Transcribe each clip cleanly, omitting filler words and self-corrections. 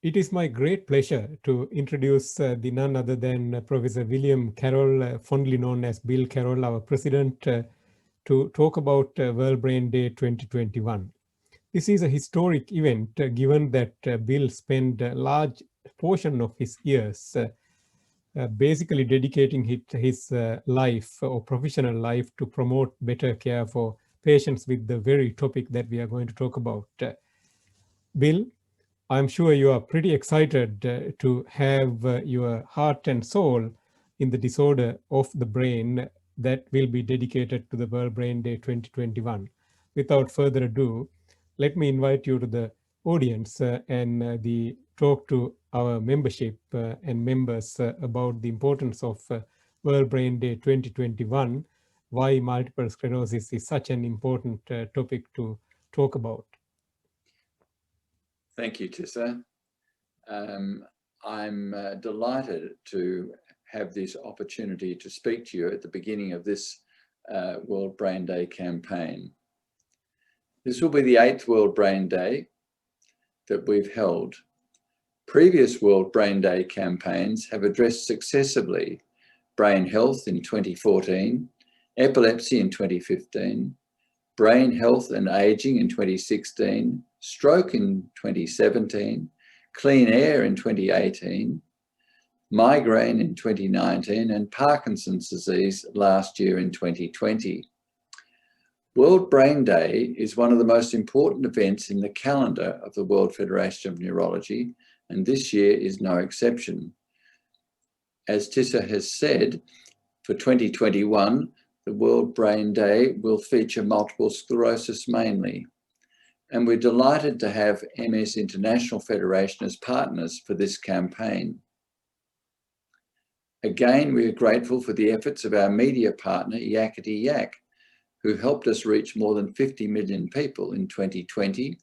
It is my great pleasure to introduce the none other than Professor William Carroll, fondly known as Bill Carroll, our president, to talk about World Brain Day 2021. This is a historic event given that Bill spent a large portion of his years basically dedicating his life or professional life to promote better care for patients with the very topic that we are going to talk about. Bill, I'm sure you are pretty excited to have your heart and soul in the disorder of the brain that will be dedicated to the World Brain Day 2021. Without further ado, let me invite you to the audience and the talk to our membership and members about the importance of World Brain Day 2021, why multiple sclerosis is such an important topic to talk about. Thank you, Tissa. I'm delighted to have this opportunity to speak to you at the beginning of this World Brain Day campaign. This will be the 8th World Brain Day that we've held. Previous World Brain Day campaigns have addressed successively brain health in 2014, epilepsy in 2015, brain health and aging in 2016, stroke in 2017, clean air in 2018, migraine in 2019, and Parkinson's disease last year in 2020. World Brain Day is one of the most important events in the calendar of the World Federation of Neurology, and this year is no exception. As Tissa has said, for 2021, the World Brain Day will feature multiple sclerosis mainly, and we're delighted to have MS International Federation as partners for this campaign. Again, we are grateful for the efforts of our media partner, Yakety Yak, who helped us reach more than 50 million people in 2020.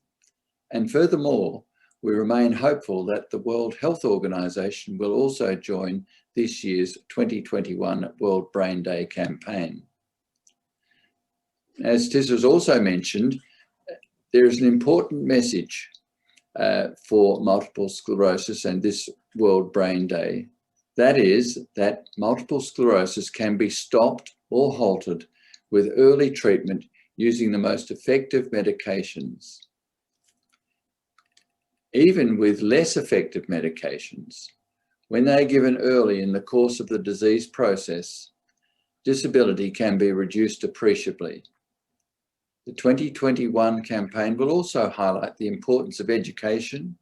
And furthermore, we remain hopeful that the World Health Organization will also join this year's 2021 World Brain Day campaign. As Tissa has also mentioned, there is an important message for multiple sclerosis and this World Brain Day. That is that multiple sclerosis can be stopped or halted with early treatment using the most effective medications. Even with less effective medications, when they are given early in the course of the disease process, disability can be reduced appreciably. The 2021 campaign will also highlight the importance of education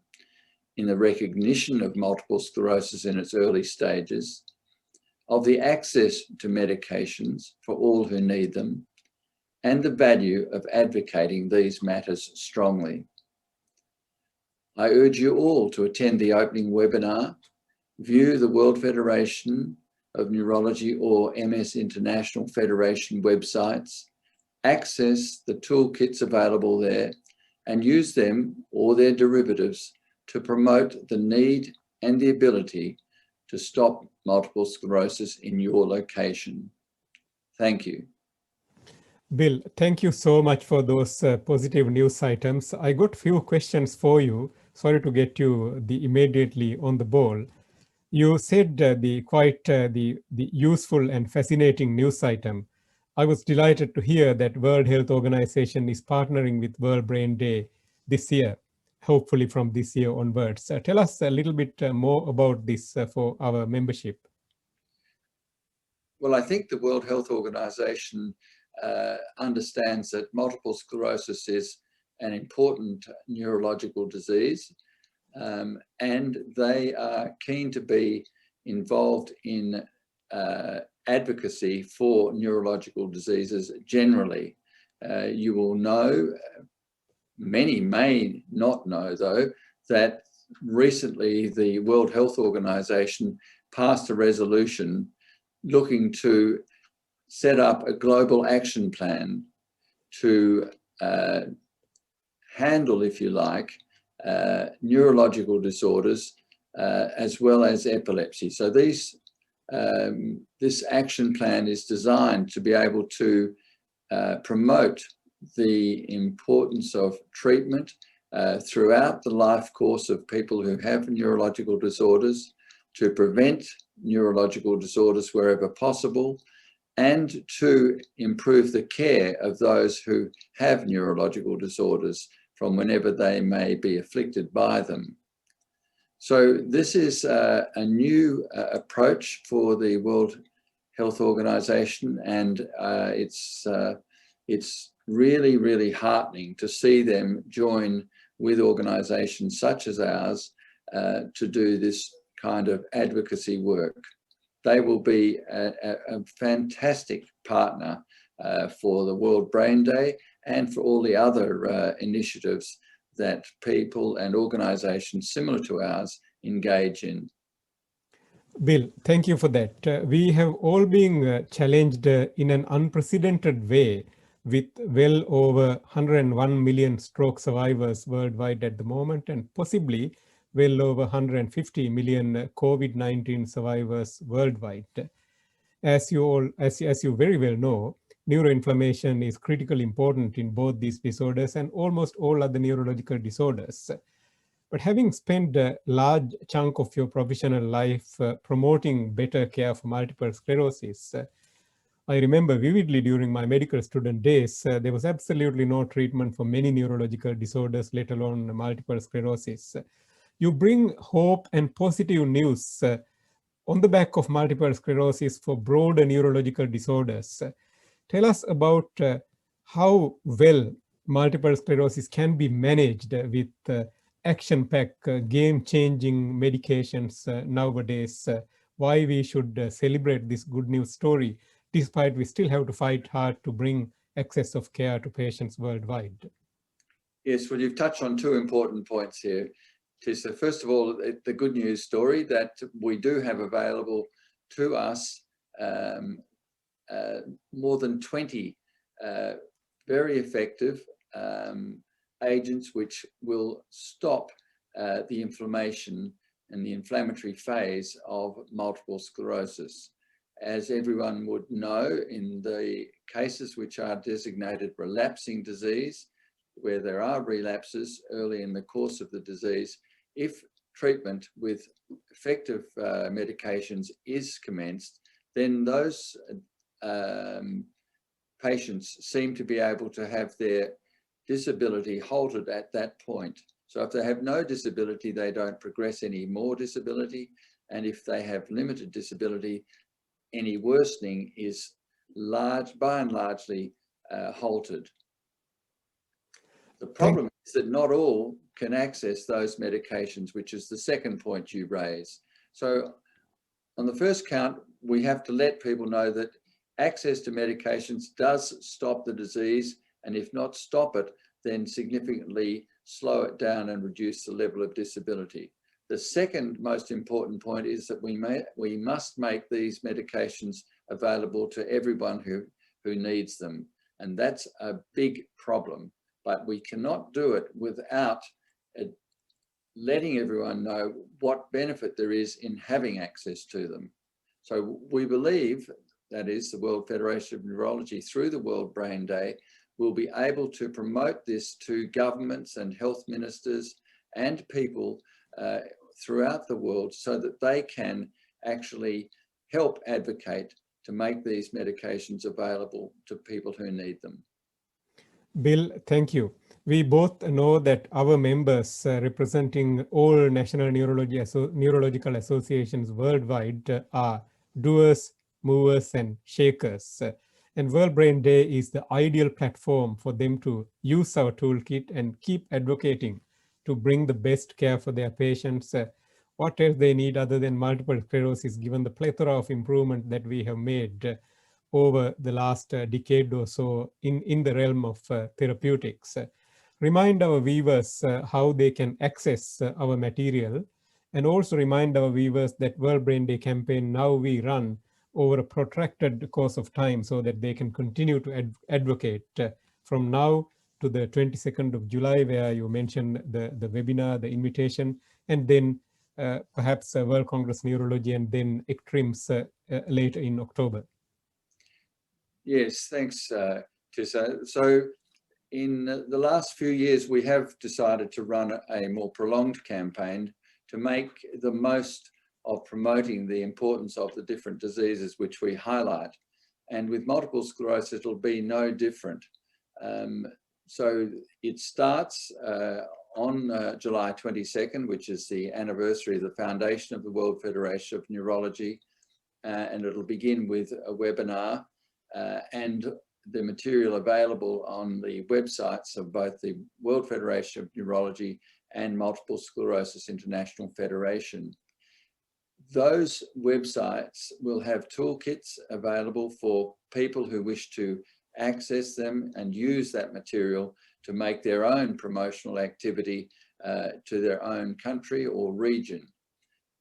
in the recognition of multiple sclerosis in its early stages, of the access to medications for all who need them, and the value of advocating these matters strongly. I urge you all to attend the opening webinar, view the World Federation of Neurology or MS International Federation websites, access the toolkits available there, and use them or their derivatives to promote the need and the ability to stop multiple sclerosis in your location. Thank you. Bill, thank you so much for those positive news items. I got few questions for you. Sorry to get you immediately on the ball. You said the useful and fascinating news item. I was delighted to hear that World Health Organization is partnering with World Brain Day this year, hopefully from this year onwards. Tell us a little bit more about this for our membership. Well, I think the World Health Organization understands that multiple sclerosis is an important neurological disease, and they are keen to be involved in advocacy for neurological diseases generally. You will know, many may not know though, that recently the World Health Organization passed a resolution looking to set up a global action plan to handle, if you like, neurological disorders as well as epilepsy. So this action plan is designed to be able to promote the importance of treatment throughout the life course of people who have neurological disorders, to prevent neurological disorders wherever possible, and to improve the care of those who have neurological disorders from whenever they may be afflicted by them. So this is a new approach for the World Health Organization, and it's really, really heartening to see them join with organizations such as ours to do this kind of advocacy work. They will be a fantastic partner for the World Brain Day and for all the other initiatives that people and organizations similar to ours engage in. Bill, thank you for that. We have all been challenged in an unprecedented way with well over 101 million stroke survivors worldwide at the moment, and possibly well over 150 million COVID-19 survivors worldwide. As you very well know, neuroinflammation is critically important in both these disorders and almost all other neurological disorders. But having spent a large chunk of your professional life promoting better care for multiple sclerosis, I remember vividly during my medical student days, there was absolutely no treatment for many neurological disorders, let alone multiple sclerosis. You bring hope and positive news on the back of multiple sclerosis for broader neurological disorders. Tell us about how well multiple sclerosis can be managed with action-packed, game-changing medications nowadays, why we should celebrate this good news story, despite we still have to fight hard to bring access of care to patients worldwide. Yes, well, you've touched on two important points here, Tissa. First of all, the good news story that we do have available to us more than 20 very effective agents which will stop the inflammation and the inflammatory phase of multiple sclerosis. As everyone would know, in the cases which are designated relapsing disease, where there are relapses early in the course of the disease, if treatment with effective medications is commenced, then those patients seem to be able to have their disability halted at that point. So if they have no disability, they don't progress any more disability. And if they have limited disability, any worsening is by and largely halted. The problem is that not all can access those medications, which is the second point you raise. So on the first count, we have to let people know that access to medications does stop the disease, and if not stop it, then significantly slow it down and reduce the level of disability. The second most important point is that we must make these medications available to everyone who needs them. And that's a big problem, but we cannot do it without letting everyone know what benefit there is in having access to them. So we believe, that is the World Federation of Neurology, through the World Brain Day, will be able to promote this to governments and health ministers and people throughout the world so that they can actually help advocate to make these medications available to people who need them. Bill, thank you. We both know that our members representing all national neurological associations worldwide are doers, movers, and shakers. And World Brain Day is the ideal platform for them to use our toolkit and keep advocating to bring the best care for their patients. What else they need other than multiple sclerosis, given the plethora of improvement that we have made over the last decade or so in the realm of therapeutics. Remind our viewers how they can access our material, and also remind our viewers that World Brain Day campaign now we run over a protracted course of time so that they can continue to advocate from now to the 22nd of July, where you mentioned the webinar, the invitation, and then perhaps World Congress Neurology, and then ECTRIMS later in October. Yes, thanks, Tissa. So in the last few years, we have decided to run a more prolonged campaign to make the most of promoting the importance of the different diseases which we highlight. And with multiple sclerosis, it'll be no different. So it starts on July 22nd, which is the anniversary of the foundation of the World Federation of Neurology. And it'll begin with a webinar and the material available on the websites of both the World Federation of Neurology and Multiple Sclerosis International Federation. Those websites will have toolkits available for people who wish to access them and use that material to make their own promotional activity to their own country or region.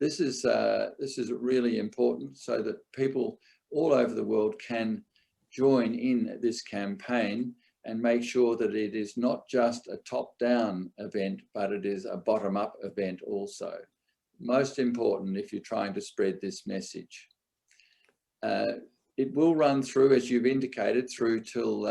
This is really important so that people all over the world can join in this campaign and make sure that it is not just a top-down event, but it is a bottom-up event also. Most important if you're trying to spread this message. It will run through, as you've indicated, through till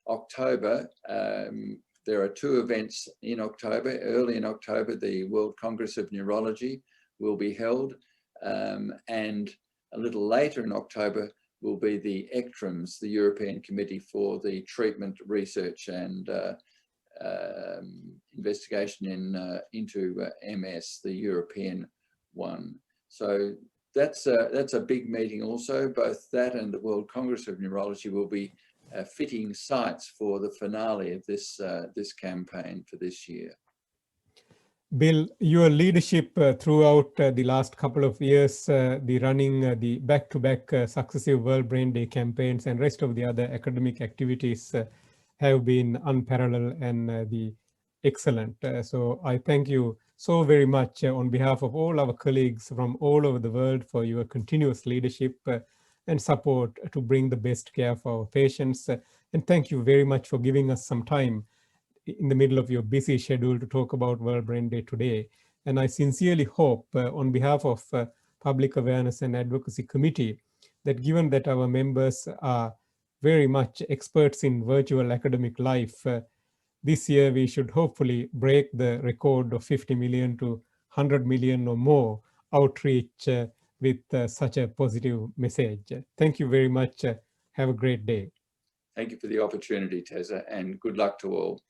October. There are 2 events in October. Early in October, the World Congress of Neurology will be held, and a little later in October will be the ECTRIMS, the European Committee for the Treatment, Research and Investigation into MS, the European one. So that's a big meeting also. Both that and the World Congress of Neurology will be fitting sites for the finale of this campaign for this year. Bill, your leadership throughout the last couple of years, the running the back-to-back successive World Brain Day campaigns and rest of the other academic activities have been unparalleled and the excellent. So I thank you so very much on behalf of all our colleagues from all over the world for your continuous leadership and support to bring the best care for our patients. And thank you very much for giving us some time in the middle of your busy schedule to talk about World Brain Day today. And I sincerely hope on behalf of Public Awareness and Advocacy Committee that given that our members are very much experts in virtual academic life, this year we should hopefully break the record of 50 million to 100 million or more outreach with such a positive message. Thank you very much. Have a great day. Thank you for the opportunity, Tessa, and good luck to all.